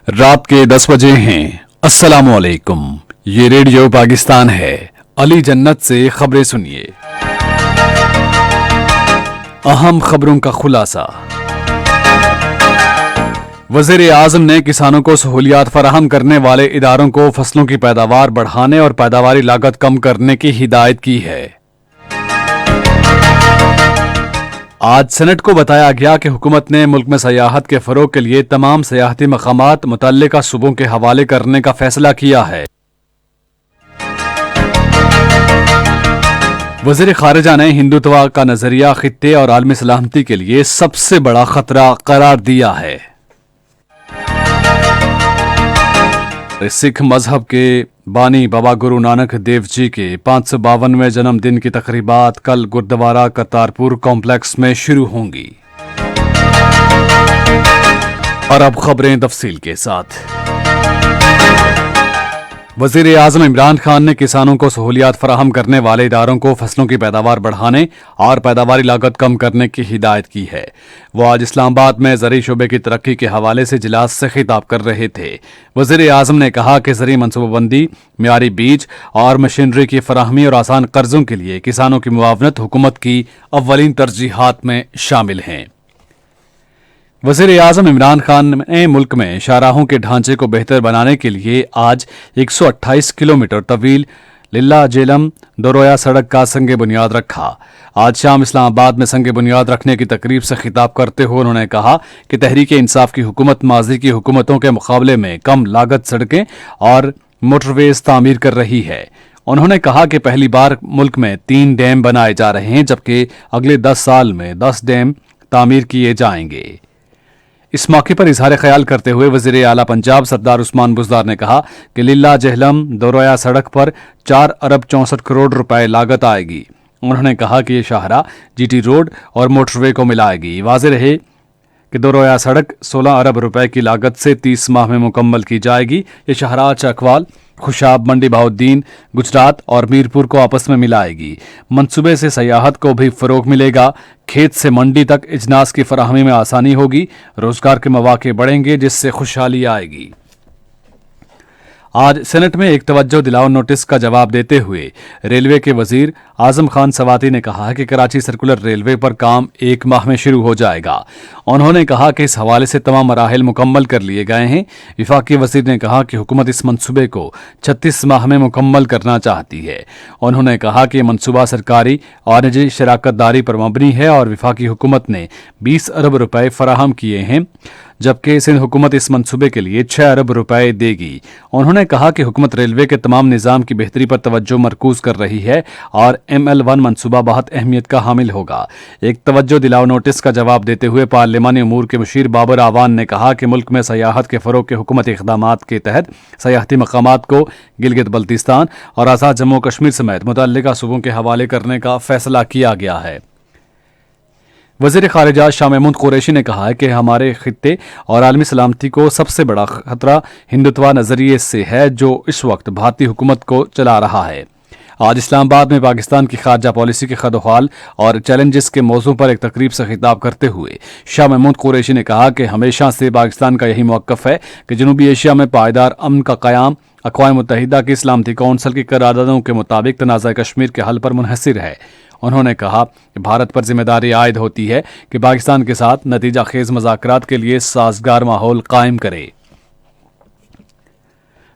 رات کے 10 بجے ہیں۔ السلام علیکم، یہ ریڈیو پاکستان ہے۔ علی جنت سے خبریں سنیے۔ اہم خبروں کا خلاصہ۔ وزیر اعظم نے کسانوں کو سہولیات فراہم کرنے والے اداروں کو فصلوں کی پیداوار بڑھانے اور پیداواری لاگت کم کرنے کی ہدایت کی ہے۔ آج سینٹ کو بتایا گیا کہ حکومت نے ملک میں سیاحت کے فروغ کے لیے تمام سیاحتی مقامات متعلقہ صوبوں کے حوالے کرنے کا فیصلہ کیا ہے۔ وزیر خارجہ نے ہندوتوا کا نظریہ خطے اور عالمی سلامتی کے لیے سب سے بڑا خطرہ قرار دیا ہے۔ سکھ مذہب کے بانی بابا گرو نانک دیو جی کے 552ویں جنم دن کی تقریبات کل گردوارہ کرتارپور کمپلیکس میں شروع ہوں گی۔ اور اب خبریں تفصیل کے ساتھ۔ وزیر اعظم عمران خان نے کسانوں کو سہولیات فراہم کرنے والے اداروں کو فصلوں کی پیداوار بڑھانے اور پیداواری لاگت کم کرنے کی ہدایت کی ہے۔ وہ آج اسلام آباد میں زرعی شعبے کی ترقی کے حوالے سے اجلاس سے خطاب کر رہے تھے۔ وزیر اعظم نے کہا کہ زرعی منصوبہ بندی، معیاری بیج اور مشینری کی فراہمی اور آسان قرضوں کے لیے کسانوں کی معاونت حکومت کی اولین ترجیحات میں شامل ہیں۔ وزیر اعظم عمران خان نے ملک میں شاہراہوں کے ڈھانچے کو بہتر بنانے کے لیے آج 128 کلومیٹر طویل للہ جیلم دورویا سڑک کا سنگ بنیاد رکھا۔ آج شام اسلام آباد میں سنگ بنیاد رکھنے کی تقریب سے خطاب کرتے ہوئے انہوں نے کہا کہ تحریک انصاف کی حکومت ماضی کی حکومتوں کے مقابلے میں کم لاگت سڑکیں اور موٹر ویز تعمیر کر رہی ہے۔ انہوں نے کہا کہ پہلی بار ملک میں 3 ڈیم بنائے جا رہے ہیں، جبکہ اگلے 10 سال میں 10 ڈیم تعمیر کیے جائیں گے۔ اس موقع پر اظہار خیال کرتے ہوئے وزیر اعلیٰ پنجاب سردار عثمان بزدار نے کہا کہ للہ جہلم دورویا سڑک پر 4 ارب 64 کروڑ روپے لاگت آئے گی۔ انہوں نے کہا کہ یہ شاہراہ جی ٹی روڈ اور موٹر وے کو ملائے گی۔ واضح رہے کہ دورویا سڑک 16 ارب روپے کی لاگت سے 30 ماہ میں مکمل کی جائے گی۔ یہ شاہراہ چکوال، خوشاب، منڈی بہاؤالدین، گجرات اور میرپور کو آپس میں ملائے گی۔ منصوبے سے سیاحت کو بھی فروغ ملے گا، کھیت سے منڈی تک اجناس کی فراہمی میں آسانی ہوگی، روزگار کے مواقع بڑھیں گے، جس سے خوشحالی آئے گی۔ آج سینٹ میں ایک توجہ دلاؤ نوٹس کا جواب دیتے ہوئے ریلوے کے وزیر اعظم خان سواتی نے کہا کہ کراچی سرکولر ریلوے پر کام 1 ماہ میں شروع ہو جائے گا۔ انہوں نے کہا کہ اس حوالے سے تمام مراحل مکمل کر لیے گئے ہیں۔ وفاقی وزیر نے کہا کہ حکومت اس منصوبے کو 36 ماہ میں مکمل کرنا چاہتی ہے۔ انہوں نے کہا کہ یہ منصوبہ سرکاری اور نجی شراکت داری پر مبنی ہے اور وفاقی حکومت نے 20 ارب روپے فراہم کیے ہیں، جبکہ سندھ حکومت اس منصوبے کے لیے 6 ارب روپے دے گی۔ انہوں نے کہا کہ حکومت ریلوے کے تمام نظام کی بہتری پر توجہ مرکوز کر رہی ہے اور ML1 منصوبہ بہت اہمیت کا حامل ہوگا۔ ایک توجہ دلاؤ نوٹس کا جواب دیتے ہوئے پارلیمانی امور کے مشیر بابر اعوان نے کہا کہ ملک میں سیاحت کے فروغ کے حکومتی اقدامات کے تحت سیاحتی مقامات کو گلگت بلتستان اور آزاد جموں و کشمیر سمیت متعلقہ صوبوں کے حوالے کرنے کا فیصلہ کیا گیا ہے۔ وزیر خارجہ شاہ محمود قریشی نے کہا کہ ہمارے خطے اور عالمی سلامتی کو سب سے بڑا خطرہ ہندوتوا نظریے سے ہے، جو اس وقت بھارتی حکومت کو چلا رہا ہے۔ آج اسلام آباد میں پاکستان کی خارجہ پالیسی کے خد و خال اور چیلنجز کے موضوع پر ایک تقریب سے خطاب کرتے ہوئے شاہ محمود قریشی نے کہا کہ ہمیشہ سے پاکستان کا یہی موقف ہے کہ جنوبی ایشیا میں پائیدار امن کا قیام اقوام متحدہ کی سلامتی کونسل کی قراردادوں کے مطابق تنازع کشمیر کے حل پر منحصر ہے۔ انہوں نے کہا کہ بھارت پر ذمہ داری عائد ہوتی ہے کہ پاکستان کے ساتھ نتیجہ خیز مذاکرات کے لیے سازگار ماحول قائم کرے۔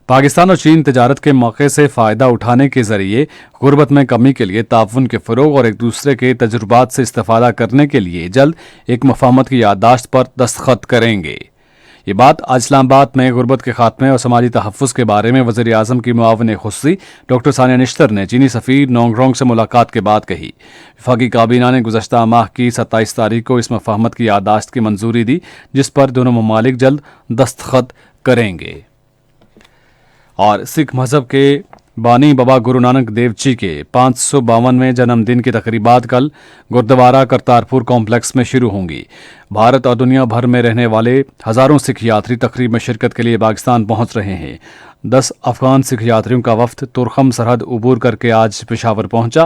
پاکستان اور چین تجارت کے موقع سے فائدہ اٹھانے کے ذریعے غربت میں کمی کے لیے تعاون کے فروغ اور ایک دوسرے کے تجربات سے استفادہ کرنے کے لیے جلد ایک مفاہمت کی یادداشت پر دستخط کریں گے۔ یہ بات آج اسلام آباد میں غربت کے خاتمے اور سماجی تحفظ کے بارے میں وزیر اعظم کی معاون خصوصی ڈاکٹر ثانیہ نشتر نے چینی سفیر نونگ رونگ سے ملاقات کے بعد کہی۔ وفاقی کابینہ نے گزشتہ ماہ کی 27 تاریخ کو اس مفاہمت کی یادداشت کی منظوری دی، جس پر دونوں ممالک جلد دستخط کریں گے۔ اور سکھ مذہب کے بانی بابا گرو نانک دیو جی کے 552ویں جنم دن کی تقریبات کل گردوارہ کرتارپور کمپلیکس میں شروع ہوں گی۔ بھارت اور دنیا بھر میں رہنے والے ہزاروں سکھ یاتری تقریب میں شرکت کے لیے پاکستان پہنچ رہے ہیں۔ 10 افغان سکھ یاتریوں کا وفد تورخم سرحد عبور کر کے آج پشاور پہنچا۔